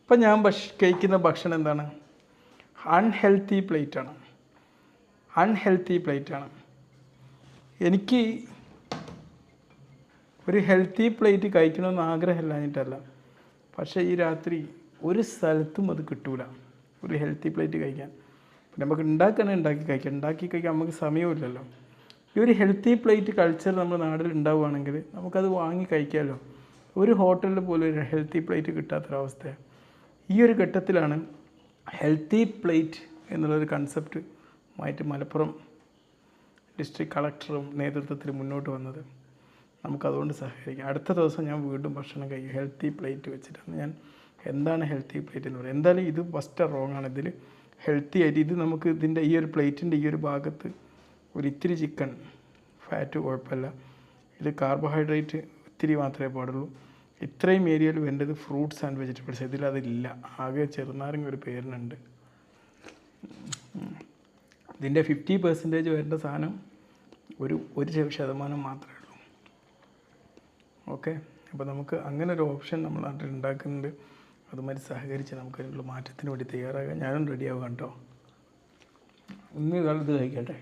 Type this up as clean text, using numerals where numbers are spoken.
ഇപ്പം ഞാൻ കഴിക്കുന്ന ഭക്ഷണം എന്താണ്? അൺഹെൽത്തി പ്ലേറ്റാണ്. എനിക്ക് ഒരു ഹെൽത്തി പ്ലേറ്റ് കഴിക്കണമെന്ന് ആഗ്രഹമില്ലാഞ്ഞിട്ടല്ല, പക്ഷേ ഈ രാത്രി ഒരു സ്ഥലത്തും അത് കിട്ടൂല ഒരു ഹെൽത്തി പ്ലേറ്റ് കഴിക്കാൻ. നമുക്ക് ഉണ്ടാക്കി കഴിക്കാൻ നമുക്ക് സമയമില്ലല്ലോ. ഈ ഒരു ഹെൽത്തി പ്ലേറ്റ് കൾച്ചർ നമ്മുടെ നാട്ടിൽ ഉണ്ടാവുകയാണെങ്കിൽ നമുക്കത് വാങ്ങി കഴിക്കാമല്ലോ. ഒരു ഹോട്ടലിൽ പോലും ഒരു ഹെൽത്തി പ്ലേറ്റ് കിട്ടാത്തൊരവസ്ഥയാണ്. ഈ ഒരു ഘട്ടത്തിലാണ് ഹെൽത്തി പ്ലേറ്റ് എന്നുള്ളൊരു കൺസെപ്റ്റുമായിട്ട് മലപ്പുറം ഡിസ്ട്രിക്ട് കളക്ടറും നേതൃത്വത്തിൽ മുന്നോട്ട് വന്നത്. നമുക്കതുകൊണ്ട് സഹകരിക്കാം. അടുത്ത ദിവസം ഞാൻ വീണ്ടും ഭക്ഷണം കഴിക്കും ഹെൽത്തി പ്ലേറ്റ് വെച്ചിട്ടാണ്. ഞാൻ എന്താണ് ഹെൽത്തി പ്ലേറ്റ് എന്ന് പറയുന്നത്? എന്തായാലും ഇത് ഫസ്റ്റ് റോങ് ആണ്. ഇതിൽ ഹെൽത്തി ആയിട്ട് ഇത് നമുക്ക് ഇതിൻ്റെ ഈ ഒരു പ്ലേറ്റിൻ്റെ ഈ ഒരു ഭാഗത്ത് ഒരു ഇത്തിരി ചിക്കൻ ഫാറ്റ് കുഴപ്പമില്ല, ഇത് കാർബോഹൈഡ്രേറ്റ് ഇത്തിരി മാത്രമേ പാടുള്ളൂ. ഇത്രയും ഏരിയയിൽ വേണ്ടത് ഫ്രൂട്ട്സ് ആൻഡ് വെജിറ്റബിൾസ്. ഇതിലതില്ല, ആകെ ചെറുനാരങ്ങ ഒരു പേരിനുണ്ട്. ഇതിൻ്റെ 50% വരേണ്ട സാധനം ഒരു 1% മാത്രമേ ഉള്ളൂ. ഓക്കെ, അപ്പോൾ നമുക്ക് അങ്ങനെ ഒരു ഓപ്ഷൻ നമ്മൾ നാട്ടിൽ ഉണ്ടാക്കുന്നുണ്ട്. അതുമാതിരി സഹകരിച്ച് നമുക്കതിനുള്ള മാറ്റത്തിന് വേണ്ടി തയ്യാറാകാം. ഞാനും റെഡിയാവാം കേട്ടോ. ഇന്ന് കാലത്ത് കഴിക്കട്ടെ.